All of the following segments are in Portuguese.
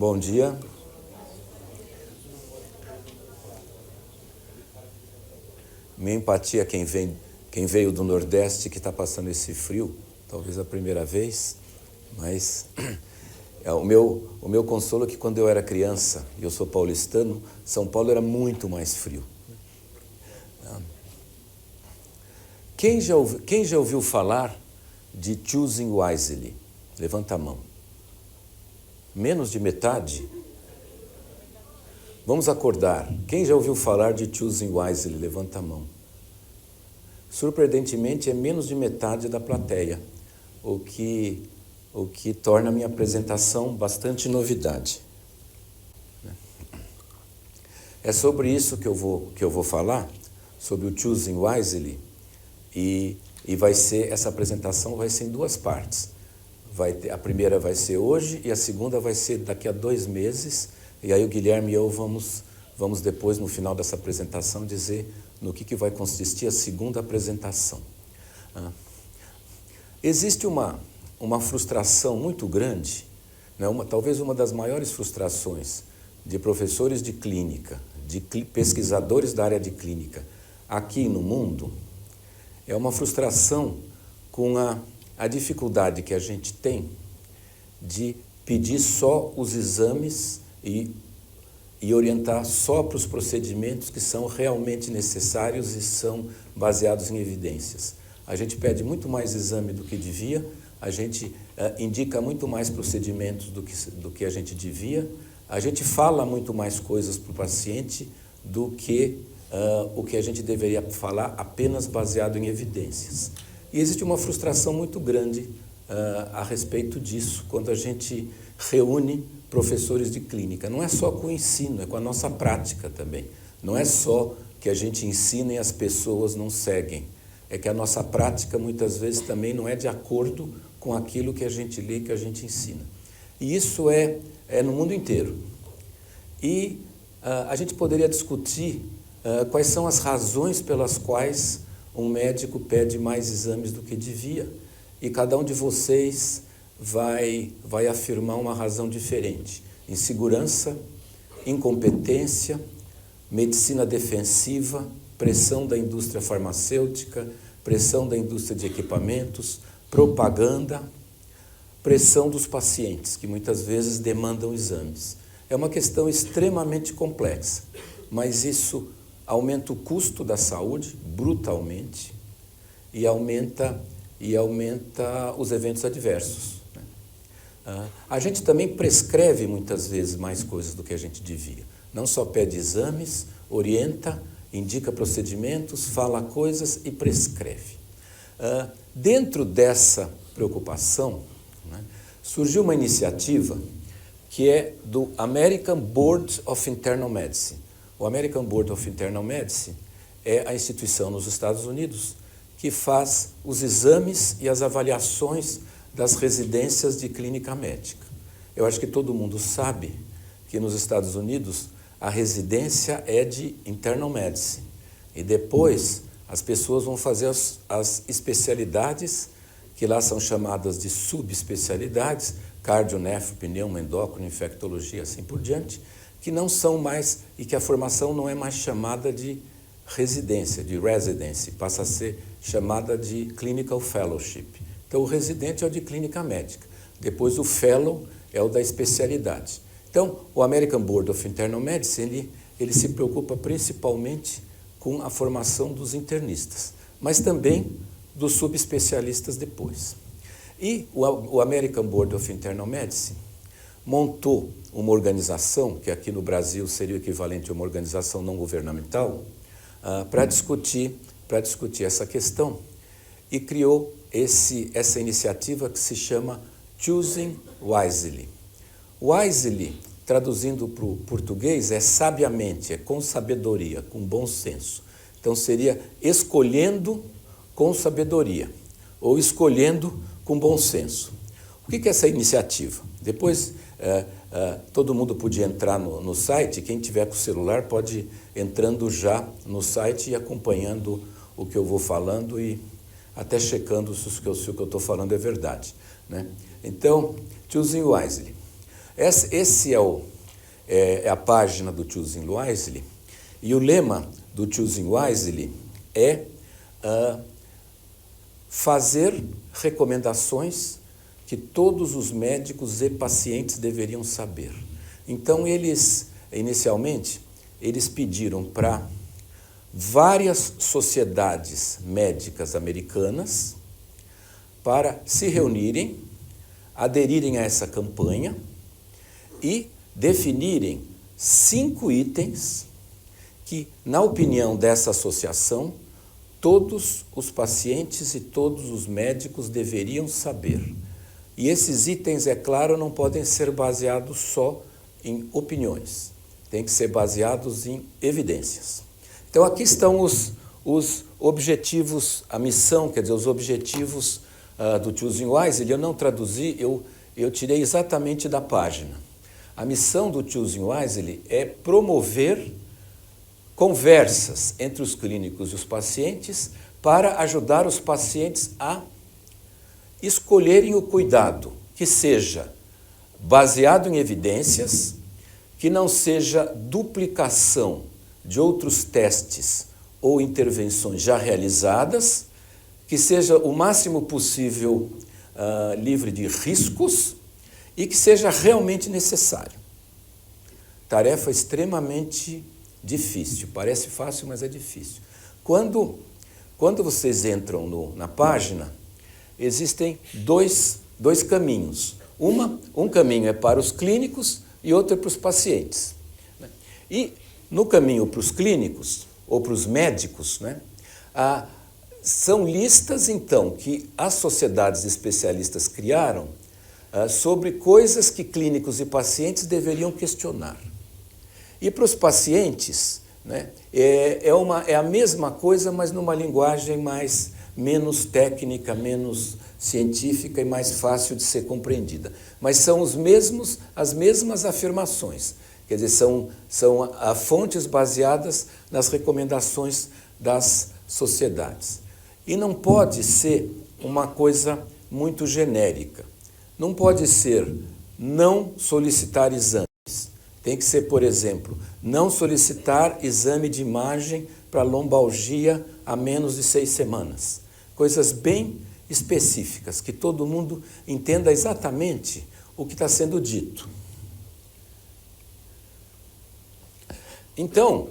Bom dia. Minha empatia a quem veio do Nordeste, que está passando esse frio, talvez a primeira vez, mas o meu consolo é que quando eu era criança, e eu sou paulistano, São Paulo era muito mais frio. Quem já ouviu falar de Choosing Wisely? Levanta a mão. Menos de metade? Vamos acordar. Quem já ouviu falar de Choosing Wisely? Levanta a mão. Surpreendentemente, é menos de metade da plateia, o que torna a minha apresentação bastante novidade. É sobre isso que eu vou falar, sobre o Choosing Wisely, e essa apresentação vai ser em duas partes. A primeira vai ser hoje e a segunda vai ser daqui a 2 meses, e aí o Guilherme e eu vamos depois, no final dessa apresentação, dizer no que vai consistir a segunda apresentação. Existe uma frustração muito grande, né? Talvez uma das maiores frustrações de professores de clínica, de pesquisadores da área de clínica aqui no mundo, é uma frustração com a dificuldade que a gente tem de pedir só os exames e orientar só para os procedimentos que são realmente necessários e são baseados em evidências. A gente pede muito mais exame do que devia, a gente indica muito mais procedimentos do que a gente devia, a gente fala muito mais coisas para o paciente do que o que a gente deveria falar apenas baseado em evidências. E existe uma frustração muito grande a respeito disso, quando a gente reúne professores de clínica. Não é só com o ensino, é com a nossa prática também. Não é só que a gente ensina e as pessoas não seguem. É que a nossa prática muitas vezes também não é de acordo com aquilo que a gente lê, que a gente ensina. E isso é no mundo inteiro. E a gente poderia discutir quais são as razões pelas quais um médico pede mais exames do que devia, e cada um de vocês vai afirmar uma razão diferente. Insegurança, incompetência, medicina defensiva, pressão da indústria farmacêutica, pressão da indústria de equipamentos, propaganda, pressão dos pacientes, que muitas vezes demandam exames. É uma questão extremamente complexa, mas isso aumenta o custo da saúde brutalmente e aumenta os eventos adversos. A gente também prescreve muitas vezes mais coisas do que a gente devia. Não só pede exames, orienta, indica procedimentos, fala coisas e prescreve. Dentro dessa preocupação, surgiu uma iniciativa que é do American Board of Internal Medicine. O American Board of Internal Medicine é a instituição nos Estados Unidos que faz os exames e as avaliações das residências de clínica médica. Eu acho que todo mundo sabe que nos Estados Unidos a residência é de Internal Medicine e depois as pessoas vão fazer as especialidades, que lá são chamadas de subespecialidades, cardio, nefro, pneuma, endócrino, infectologia, assim por diante, que não são mais, e que a formação não é mais chamada de residência, de residency, passa a ser chamada de clinical fellowship. Então o residente é o de clínica médica, depois o fellow é o da especialidade. Então o American Board of Internal Medicine, ele se preocupa principalmente com a formação dos internistas, mas também dos subespecialistas depois. E o American Board of Internal Medicine montou uma organização, que aqui no Brasil seria o equivalente a uma organização não governamental, para discutir essa questão, e criou essa iniciativa que se chama Choosing Wisely. Wisely, traduzindo para o português, é sabiamente, é com sabedoria, com bom senso. Então seria escolhendo com sabedoria, ou escolhendo com bom senso. O que é essa iniciativa? Depois, todo mundo podia entrar no site, quem tiver com o celular pode ir entrando já no site e acompanhando o que eu vou falando e até checando se o que eu estou falando é verdade, né? Então, Choosing Wisely. Esse é a página do Choosing Wisely, e o lema do Choosing Wisely é fazer recomendações que todos os médicos e pacientes deveriam saber. Então, inicialmente, eles pediram para várias sociedades médicas americanas para se reunirem, aderirem a essa campanha e definirem 5 itens que, na opinião dessa associação, todos os pacientes e todos os médicos deveriam saber. E esses itens, é claro, não podem ser baseados só em opiniões, tem que ser baseados em evidências. Então, aqui estão os objetivos, a missão, quer dizer, os objetivos do Choosing Wisely. Eu não traduzi, eu tirei exatamente da página. A missão do Choosing Wisely é promover conversas entre os clínicos e os pacientes para ajudar os pacientes a escolherem o cuidado que seja baseado em evidências, que não seja duplicação de outros testes ou intervenções já realizadas, que seja o máximo possível livre de riscos e que seja realmente necessário. Tarefa extremamente difícil, parece fácil, mas é difícil. Quando vocês entram na página, existem dois caminhos. Um caminho é para os clínicos e outro é para os pacientes. E no caminho para os clínicos, ou para os médicos, são listas, então, que as sociedades especialistas criaram sobre coisas que clínicos e pacientes deveriam questionar. E para os pacientes, é a mesma coisa, mas numa linguagem menos técnica, menos científica e mais fácil de ser compreendida. Mas são as mesmas afirmações, quer dizer, são fontes baseadas nas recomendações das sociedades. E não pode ser uma coisa muito genérica. Não pode ser não solicitar exames. Tem que ser, por exemplo, não solicitar exame de imagem para lombalgia há menos de 6 semanas. Coisas bem específicas, que todo mundo entenda exatamente o que está sendo dito. Então,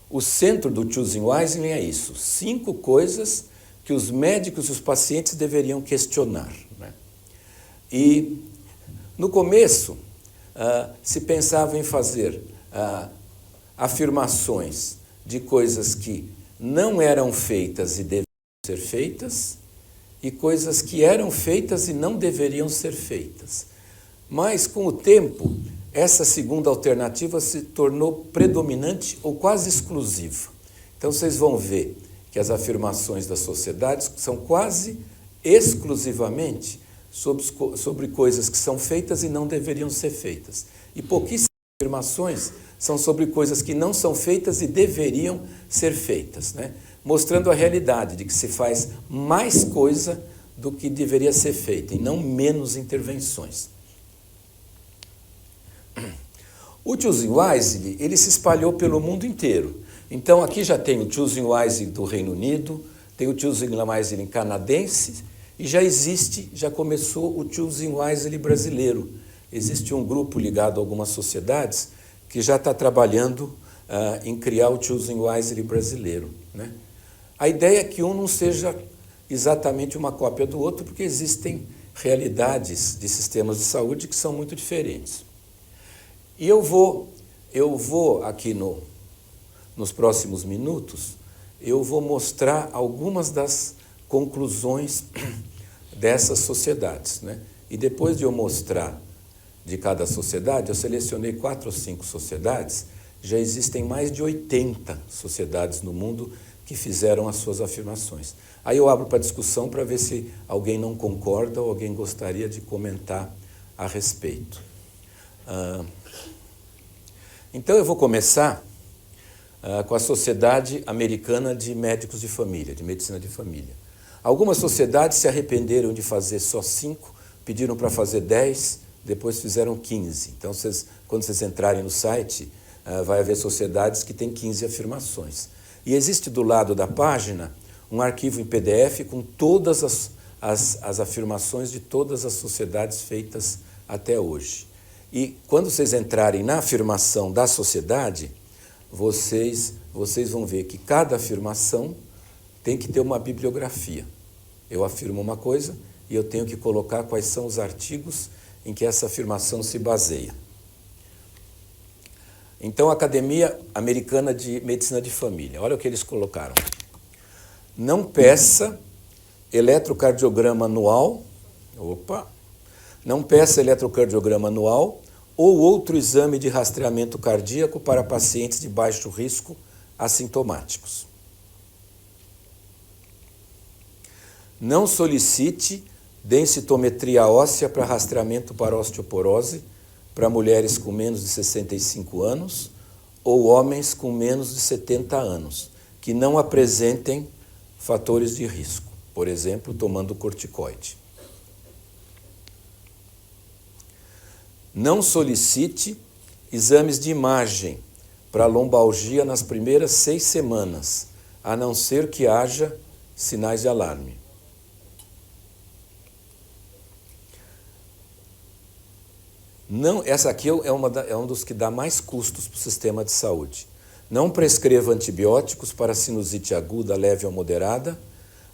o centro do Choosing Wisely é isso: 5 coisas que os médicos e os pacientes deveriam questionar. E, no começo, se pensava em fazer afirmações de coisas que não eram feitas e deveriam ser feitas, e coisas que eram feitas e não deveriam ser feitas. Mas, com o tempo, essa segunda alternativa se tornou predominante ou quase exclusiva. Então, vocês vão ver que as afirmações das sociedades são quase exclusivamente sobre coisas que são feitas e não deveriam ser feitas. E pouquíssimas afirmações são sobre coisas que não são feitas e deveriam ser feitas, mostrando a realidade de que se faz mais coisa do que deveria ser feita, e não menos intervenções. O Choosing Wisely, ele se espalhou pelo mundo inteiro. Então, aqui já tem o Choosing Wisely do Reino Unido, tem o Choosing Wisely canadense, e já começou o Choosing Wisely brasileiro. Existe um grupo ligado a algumas sociedades que já está trabalhando em criar o Choosing Wisely brasileiro. A ideia é que um não seja exatamente uma cópia do outro, porque existem realidades de sistemas de saúde que são muito diferentes. E eu vou aqui nos próximos minutos, eu vou mostrar algumas das conclusões dessas sociedades. E depois de eu mostrar de cada sociedade, eu selecionei 4 ou 5 sociedades, já existem mais de 80 sociedades no mundo que fizeram as suas afirmações. Aí eu abro para discussão para ver se alguém não concorda ou alguém gostaria de comentar a respeito. Então eu vou começar com a Sociedade Americana de Médicos de Família, de Medicina de Família. Algumas sociedades se arrependeram de fazer só 5, pediram para fazer 10, depois fizeram 15. Então, quando vocês entrarem no site, vai haver sociedades que têm 15 afirmações. E existe do lado da página um arquivo em PDF com todas as afirmações de todas as sociedades feitas até hoje. E quando vocês entrarem na afirmação da sociedade, vocês vão ver que cada afirmação tem que ter uma bibliografia. Eu afirmo uma coisa e eu tenho que colocar quais são os artigos em que essa afirmação se baseia. Então, a Academia Americana de Medicina de Família, olha o que eles colocaram. Não peça eletrocardiograma anual, não peça eletrocardiograma anual ou outro exame de rastreamento cardíaco para pacientes de baixo risco assintomáticos. Não solicite densitometria óssea para rastreamento para osteoporose para mulheres com menos de 65 anos ou homens com menos de 70 anos, que não apresentem fatores de risco, por exemplo, tomando corticoide. Não solicite exames de imagem para lombalgia nas primeiras 6 semanas, a não ser que haja sinais de alarme. Não, essa aqui é um dos que dá mais custos para o sistema de saúde. Não prescreva antibióticos para sinusite aguda, leve ou moderada,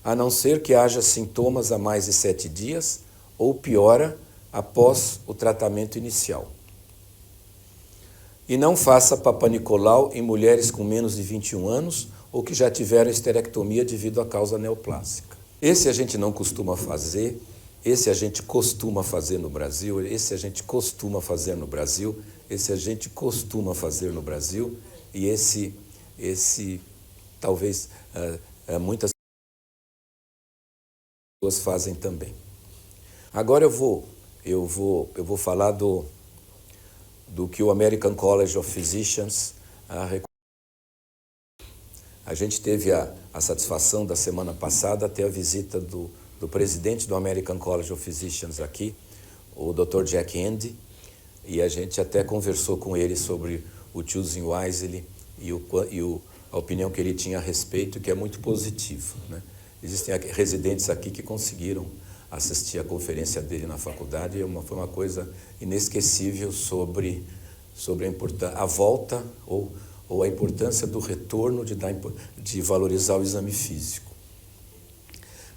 a não ser que haja sintomas há mais de 7 dias ou piora após o tratamento inicial. E não faça Papa Nicolau em mulheres com menos de 21 anos ou que já tiveram esterectomia devido à causa neoplásica. Esse a gente não costuma fazer. Esse a gente costuma fazer no Brasil, esse a gente costuma fazer no Brasil, esse a gente costuma fazer no Brasil, e esse talvez muitas pessoas fazem também. Agora eu vou falar do que o American College of Physicians a gente teve a satisfação da semana passada ter a visita do presidente do American College of Physicians aqui, o Dr. Jack Endy, e a gente até conversou com ele sobre o Choosing Wisely e a opinião que ele tinha a respeito, que é muito positiva, né? Existem residentes aqui que conseguiram assistir a conferência dele na faculdade, e foi uma coisa inesquecível sobre a volta ou a importância do retorno de valorizar o exame físico.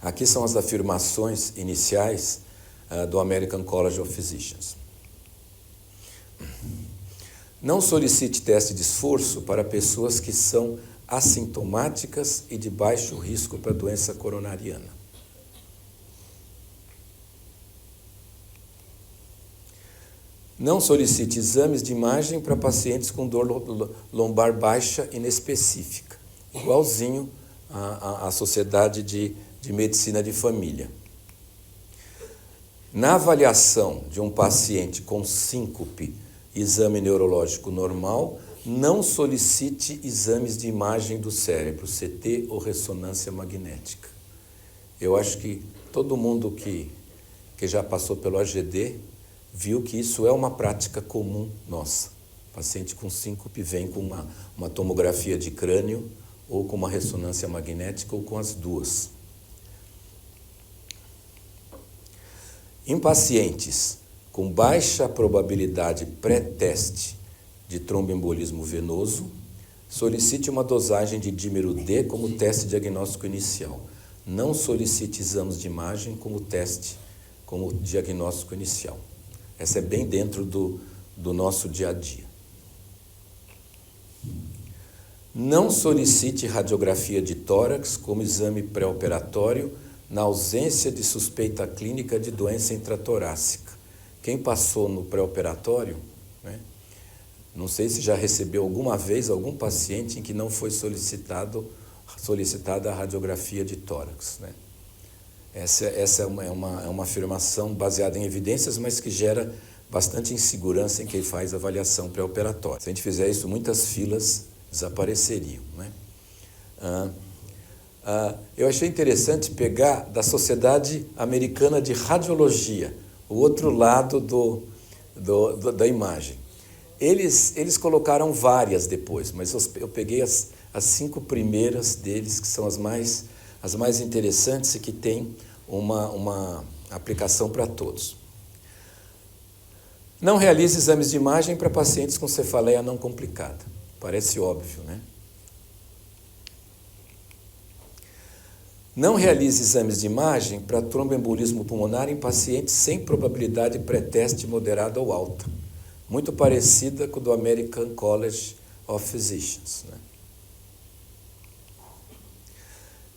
Aqui são as afirmações iniciais do American College of Physicians. Não solicite teste de esforço para pessoas que são assintomáticas e de baixo risco para doença coronariana. Não solicite exames de imagem para pacientes com dor lombar baixa inespecífica, igualzinho à Sociedade de Medicina de Família. Na avaliação de um paciente com síncope, exame neurológico normal, não solicite exames de imagem do cérebro, CT ou ressonância magnética. Eu acho que todo mundo que já passou pelo AGD viu que isso é uma prática comum nossa. O paciente com síncope vem com uma tomografia de crânio ou com uma ressonância magnética ou com as duas. Em pacientes com baixa probabilidade pré-teste de tromboembolismo venoso, solicite uma dosagem de dímero D como teste diagnóstico inicial. Não solicite exames de imagem como diagnóstico inicial. Essa é bem dentro do nosso dia a dia. Não solicite radiografia de tórax como exame pré-operatório na ausência de suspeita clínica de doença intratorácica. Quem passou no pré-operatório, né, não sei se já recebeu alguma vez algum paciente em que não foi solicitada a radiografia de tórax, né? Essa é uma afirmação baseada em evidências, mas que gera bastante insegurança em quem faz a avaliação pré-operatória. Se a gente fizer isso, muitas filas desapareceriam, né? Eu achei interessante pegar da Sociedade Americana de Radiologia, o outro lado da imagem. Eles colocaram várias depois, mas eu peguei as 5 primeiras deles, que são as mais interessantes e que têm uma aplicação para todos. Não realize exames de imagem para pacientes com cefaleia não complicada. Parece óbvio, né? Não realize exames de imagem para tromboembolismo pulmonar em pacientes sem probabilidade pré-teste moderada ou alta, muito parecida com o do American College of Physicians, né?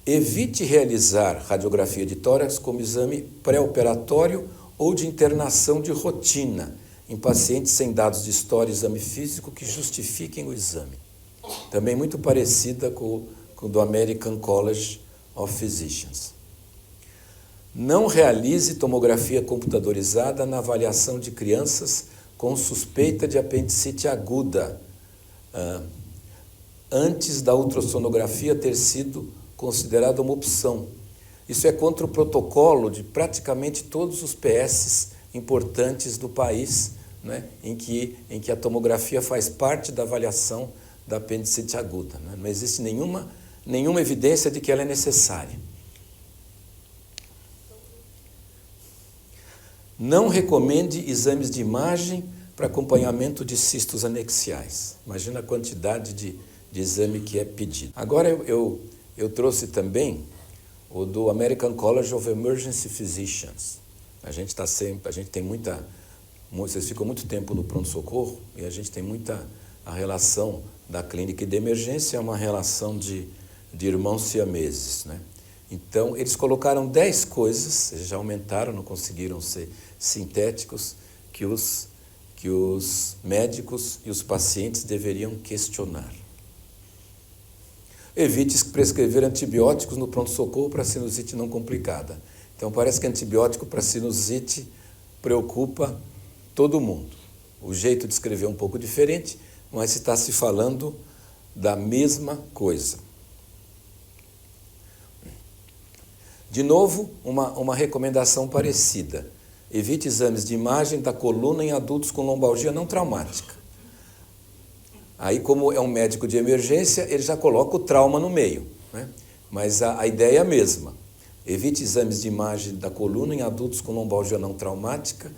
Evite realizar radiografia de tórax como exame pré-operatório ou de internação de rotina em pacientes sem dados de história e exame físico que justifiquem o exame. Também muito parecida com o do American College of Physicians. Não realize tomografia computadorizada na avaliação de crianças com suspeita de apendicite aguda, antes da ultrassonografia ter sido considerada uma opção. Isso é contra o protocolo de praticamente todos os PS importantes do país, né, em que a tomografia faz parte da avaliação da apendicite aguda, né? Não existe nenhuma evidência de que ela é necessária. Não recomende exames de imagem para acompanhamento de cistos anexiais. Imagina a quantidade de exame que é pedido. Agora eu trouxe também o do American College of Emergency Physicians. Vocês ficam muito tempo no pronto-socorro e a gente tem a relação da clínica e da emergência é uma relação de irmãos siameses, né? Então, eles colocaram 10 coisas, eles já aumentaram, não conseguiram ser sintéticos, que os médicos e os pacientes deveriam questionar. Evite prescrever antibióticos no pronto-socorro para sinusite não complicada. Então, parece que antibiótico para sinusite preocupa todo mundo. O jeito de escrever é um pouco diferente, mas está se falando da mesma coisa. De novo, uma recomendação parecida. Evite exames de imagem da coluna em adultos com lombalgia não traumática. Aí, como é um médico de emergência, ele já coloca o trauma no meio, né? Mas a ideia é a mesma. Evite exames de imagem da coluna em adultos com lombalgia não traumática,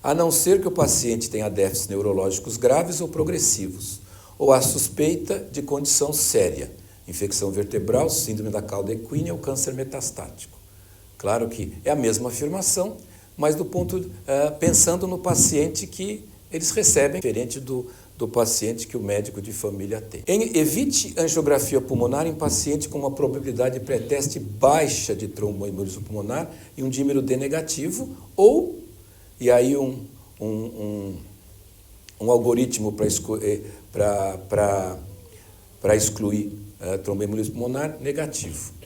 a não ser que o paciente tenha déficits neurológicos graves ou progressivos, ou a suspeita de condição séria, infecção vertebral, síndrome da cauda equínea ou câncer metastático. Claro que é a mesma afirmação, mas pensando no paciente que eles recebem, diferente do paciente que o médico de família tem. Evite angiografia pulmonar em paciente com uma probabilidade pré-teste baixa de tromboembolismo pulmonar e um dímero D negativo, e aí um algoritmo para excluir tromboembolismo pulmonar negativo.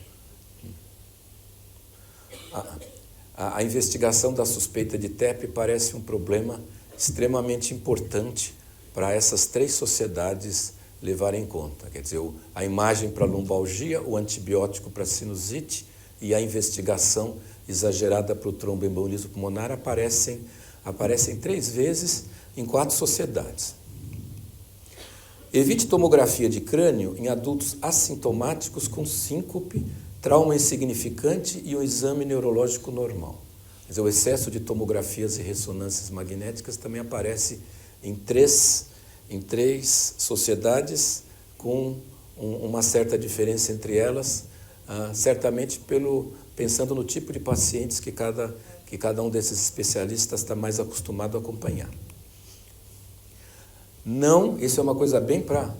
A investigação da suspeita de TEP parece um problema extremamente importante para essas 3 sociedades levarem em conta. Quer dizer, a imagem para lombalgia, o antibiótico para sinusite e a investigação exagerada para o tromboembolismo pulmonar aparecem 3 vezes em 4 sociedades. Evite tomografia de crânio em adultos assintomáticos com síncope, trauma insignificante e um exame neurológico normal. Quer dizer, o excesso de tomografias e ressonâncias magnéticas também aparece em três sociedades, com uma certa diferença entre elas, certamente pensando no tipo de pacientes que cada um desses especialistas está mais acostumado a acompanhar. Não, isso é uma coisa bem para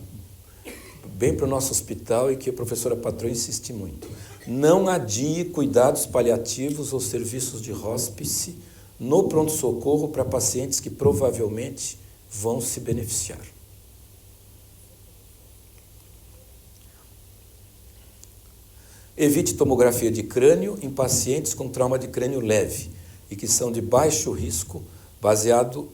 o nosso hospital e que a professora Patrão insiste muito. Não adie cuidados paliativos ou serviços de hóspice no pronto-socorro para pacientes que provavelmente vão se beneficiar. Evite tomografia de crânio em pacientes com trauma de crânio leve e que são de baixo risco, baseado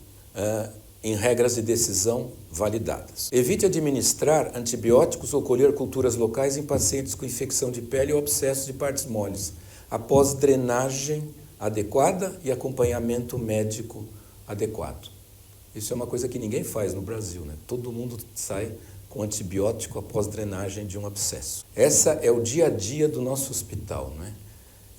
em regras de decisão validadas. Evite administrar antibióticos ou colher culturas locais em pacientes com infecção de pele ou abscesso de partes moles, após drenagem adequada e acompanhamento médico adequado. Isso é uma coisa que ninguém faz no Brasil, né? Todo mundo sai com antibiótico após drenagem de um abscesso. Essa é o dia a dia do nosso hospital, né?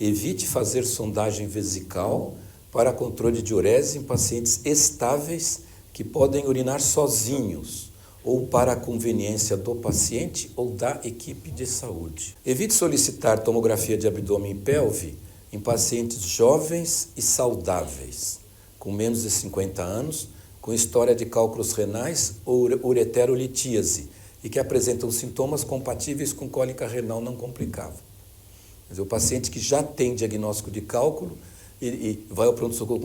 Evite fazer sondagem vesical para controle de diurese em pacientes estáveis que podem urinar sozinhos ou para a conveniência do paciente ou da equipe de saúde. Evite solicitar tomografia de abdômen e pelve em pacientes jovens e saudáveis, com menos de 50 anos, com história de cálculos renais ou ureterolitíase e que apresentam sintomas compatíveis com cólica renal não complicável. Quer dizer, o paciente que já tem diagnóstico de cálculo e vai ao pronto-socorro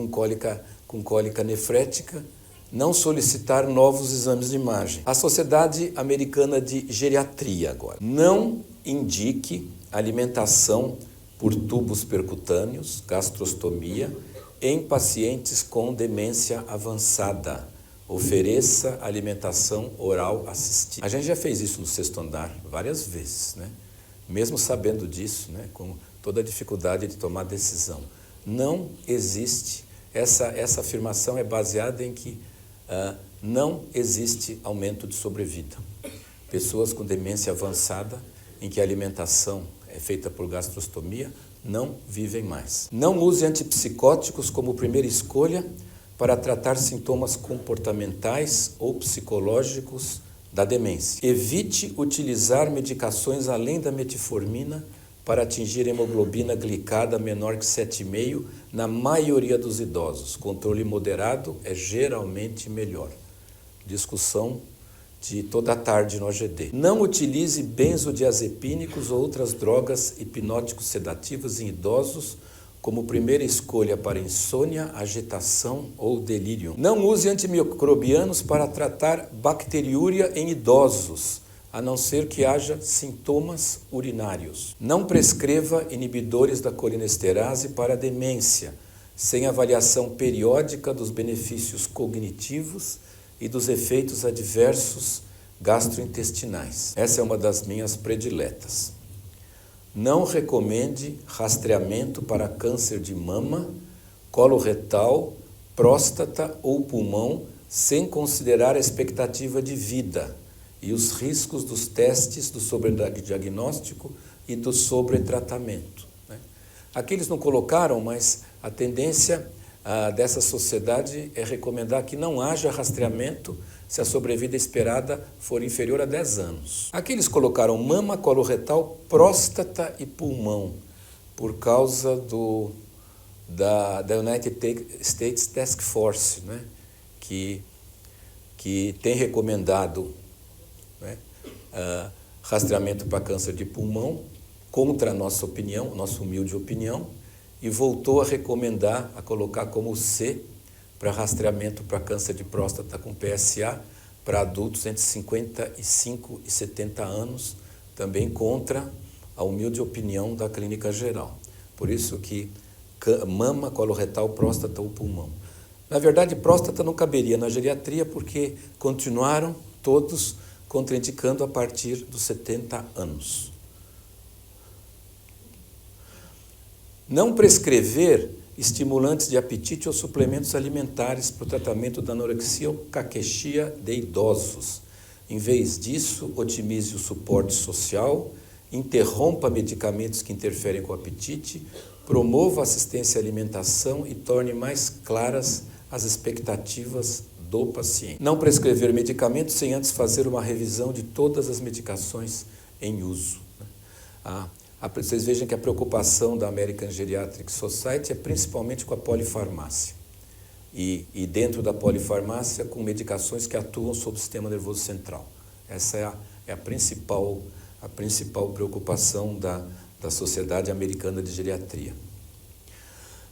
com cólica nefrética, não solicitar novos exames de imagem. A Sociedade Americana de Geriatria agora. Não indique alimentação por tubos percutâneos, gastrostomia, em pacientes com demência avançada. Ofereça alimentação oral assistida. A gente já fez isso no 6º andar várias vezes, né? Mesmo sabendo disso, né? Com toda a dificuldade de tomar decisão. Não existe, essa afirmação é baseada em que não existe aumento de sobrevida. Pessoas com demência avançada, em que a alimentação é feita por gastrostomia, não vivem mais. Não use antipsicóticos como primeira escolha para tratar sintomas comportamentais ou psicológicos da demência. Evite utilizar medicações além da metformina para atingir hemoglobina glicada menor que 7,5 na maioria dos idosos. Controle moderado é geralmente melhor. Discussão de toda a tarde no AGD. Não utilize benzodiazepínicos ou outras drogas hipnóticos sedativas em idosos como primeira escolha para insônia, agitação ou delírio. Não use antimicrobianos para tratar bacteriúria em idosos, a não ser que haja sintomas urinários. Não prescreva inibidores da colinesterase para demência, sem avaliação periódica dos benefícios cognitivos e dos efeitos adversos gastrointestinais. Essa é uma das minhas prediletas. Não recomende rastreamento para câncer de mama, colo retal, próstata ou pulmão, sem considerar a expectativa de vida e os riscos dos testes do sobrediagnóstico e do sobretratamento, né? Aqui eles não colocaram, mas a tendência dessa sociedade é recomendar que não haja rastreamento se a sobrevida esperada for inferior a 10 anos. Aqui eles colocaram mama, colo retal, próstata e pulmão, por causa da United States Task Force, né? que tem recomendado, né, rastreamento para câncer de pulmão, contra a nossa opinião, nossa humilde opinião, e voltou a recomendar, a colocar como C, para rastreamento para câncer de próstata com PSA, para adultos entre 55 e 70 anos, também contra a humilde opinião da clínica geral. Por isso que mama, colo retal, próstata ou pulmão. Na verdade, próstata não caberia na geriatria, porque continuaram todos contraindicando a partir dos 70 anos. Não prescrever estimulantes de apetite ou suplementos alimentares para o tratamento da anorexia ou caquexia de idosos. Em vez disso, otimize o suporte social, interrompa medicamentos que interferem com o apetite, promova assistência à alimentação e torne mais claras as expectativas do paciente. Não prescrever medicamentos sem antes fazer uma revisão de todas as medicações em uso. Vocês vejam que a preocupação da American Geriatric Society é principalmente com a polifarmácia. E dentro da polifarmácia, com medicações que atuam sobre o sistema nervoso central. Essa é a principal preocupação da Sociedade Americana de Geriatria.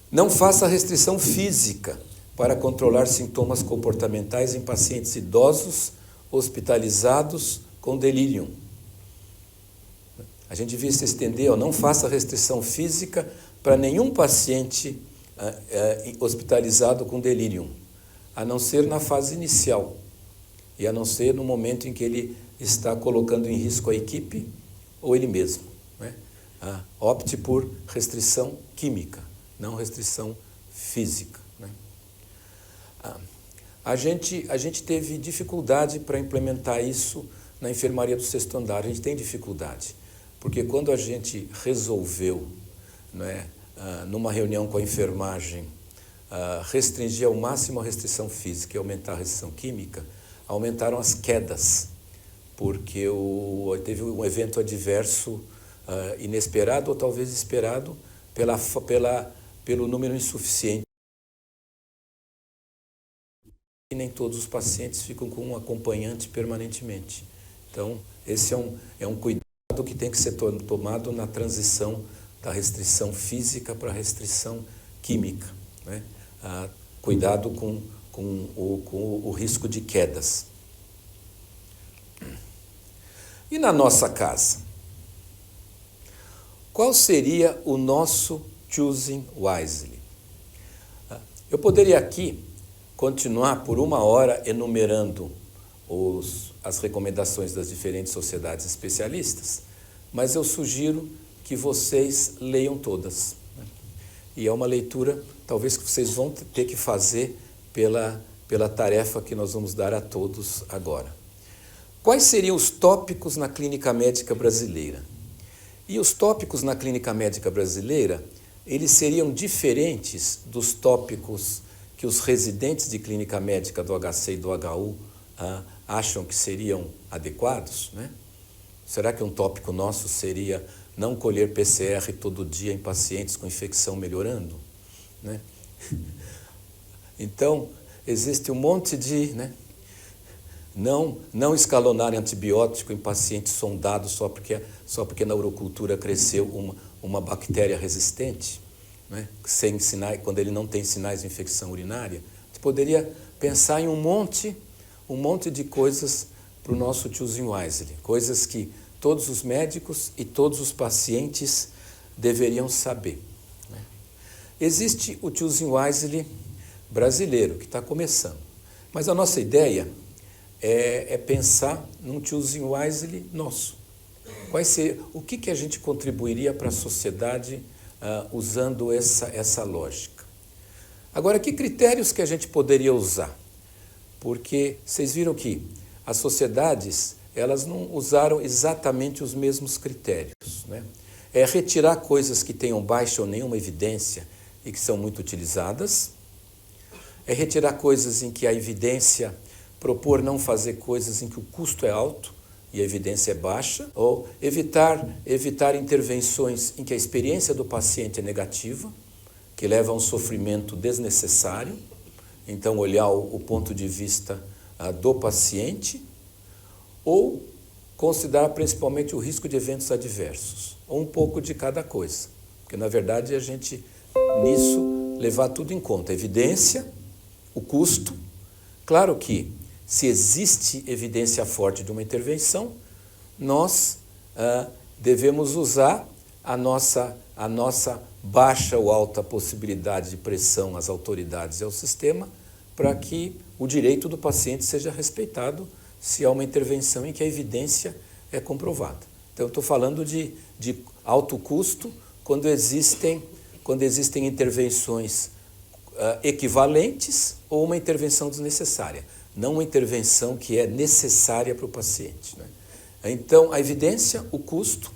Não faça restrição física para controlar sintomas comportamentais em pacientes idosos hospitalizados com delírio. A gente devia se estender, não faça restrição física para nenhum paciente hospitalizado com delírio, a não ser na fase inicial e a não ser no momento em que ele está colocando em risco a equipe ou ele mesmo, né? Opte por restrição química, não restrição física, né? A gente teve dificuldade para implementar isso na enfermaria do 6º andar. A gente tem dificuldade, porque quando a gente resolveu, né, numa reunião com a enfermagem, restringir ao máximo a restrição física e aumentar a restrição química, aumentaram as quedas, porque teve um evento adverso inesperado ou talvez esperado pelo número insuficiente. E nem todos os pacientes ficam com um acompanhante permanentemente. Então, esse é um cuidado que tem que ser tomado na transição da restrição física para a restrição química, né? Cuidado com o risco de quedas. E na nossa casa? Qual seria o nosso Choosing Wisely? Eu poderia aqui continuar por 1 hora enumerando as recomendações das diferentes sociedades especialistas, mas eu sugiro que vocês leiam todas, né? E é uma leitura, talvez, que vocês vão ter que fazer pela tarefa que nós vamos dar a todos agora. Quais seriam os tópicos na clínica médica brasileira? E os tópicos na clínica médica brasileira, eles seriam diferentes dos tópicos que os residentes de clínica médica do HC e do HU acham que seriam adequados, né? Será que um tópico nosso seria não colher PCR todo dia em pacientes com infecção melhorando, né? Então, existe um monte de, né? Não escalonar antibiótico em pacientes sondados só porque na urocultura cresceu uma bactéria resistente, né? Sem sinais, quando ele não tem sinais de infecção urinária. A gente poderia pensar em um monte de coisas para o nosso Choosing Wisely, coisas que todos os médicos e todos os pacientes deveriam saber, né? Existe o Choosing Wisely brasileiro, que está começando, mas a nossa ideia é pensar num Choosing Wisely nosso. O que a gente contribuiria para a sociedade usando essa lógica? Agora, que critérios que a gente poderia usar? Porque vocês viram que as sociedades, elas não usaram exatamente os mesmos critérios, né? É retirar coisas que tenham baixa ou nenhuma evidência e que são muito utilizadas, é retirar coisas em que a evidência propor não fazer coisas em que o custo é alto e a evidência é baixa, ou evitar intervenções em que a experiência do paciente é negativa, que leva a um sofrimento desnecessário. Então, olhar o ponto de vista do paciente, ou considerar principalmente o risco de eventos adversos, ou um pouco de cada coisa, porque na verdade a gente, nisso, levar tudo em conta, a evidência, o custo. Claro que, se existe evidência forte de uma intervenção, nós devemos usar a nossa baixa ou alta possibilidade de pressão às autoridades e ao sistema para que o direito do paciente seja respeitado se há uma intervenção em que a evidência é comprovada. Então, eu estou falando de alto custo quando existem intervenções equivalentes ou uma intervenção desnecessária, não uma intervenção que é necessária para o paciente, né? Então, a evidência, o custo,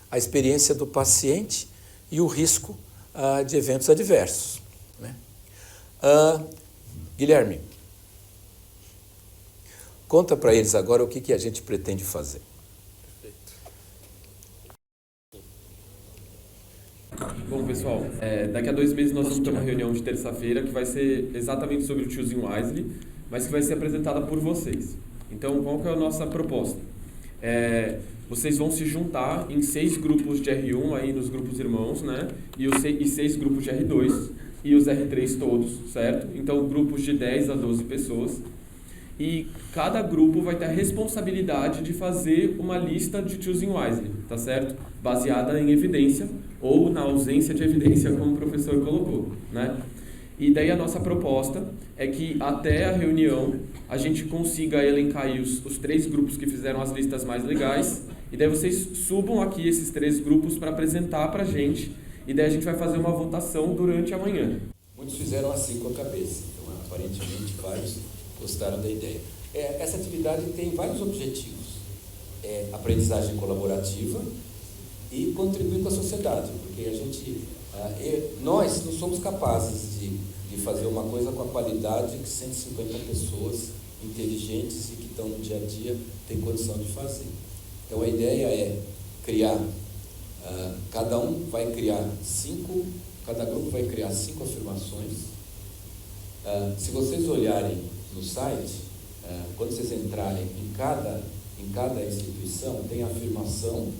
a experiência do paciente e o risco de eventos adversos, né? Guilherme, conta para eles agora o que a gente pretende fazer. Bom, pessoal, daqui a 2 meses nós vamos ter uma reunião de terça-feira que vai ser exatamente sobre o Choosing Wisely, mas que vai ser apresentada por vocês. Então, qual que é a nossa proposta? Vocês vão se juntar em 6 grupos de R1 aí nos grupos irmãos, né? E 6 grupos de R2 e os R3 todos, certo? Então, grupos de 10 a 12 pessoas. E cada grupo vai ter a responsabilidade de fazer uma lista de Choosing Wisely, tá certo? Baseada em evidência ou na ausência de evidência, como o professor colocou, né? E daí a nossa proposta é que até a reunião a gente consiga elencar aí os 3 grupos que fizeram as listas mais legais, e daí vocês subam aqui esses 3 grupos para apresentar para a gente, e daí a gente vai fazer uma votação durante a manhã. Muitos fizeram assim com a cabeça, então aparentemente vários gostaram da ideia. Essa atividade tem vários objetivos. Aprendizagem colaborativa e contribuir com a sociedade, porque nós não somos capazes de fazer uma coisa com a qualidade que 150 pessoas inteligentes e que estão no dia a dia têm condição de fazer. Então a ideia é criar, cada grupo vai criar 5 afirmações. Se vocês olharem no site, quando vocês entrarem em cada instituição, tem a afirmação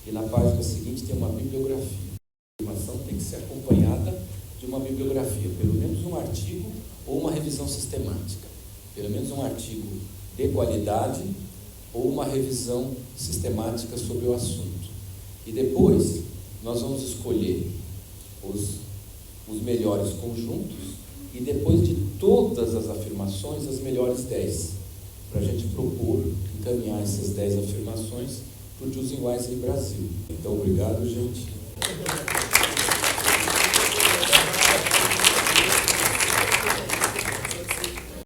e na página seguinte tem uma bibliografia. A afirmação tem que ser acompanhada de uma bibliografia, pelo menos um artigo ou uma revisão sistemática, pelo menos um artigo de qualidade ou uma revisão sistemática sobre o assunto. E depois nós vamos escolher os melhores conjuntos e depois de todas as afirmações, as melhores 10, para a gente propor, encaminhar essas 10 afirmações para o Choosing Wisely Brasil. Então, obrigado, gente.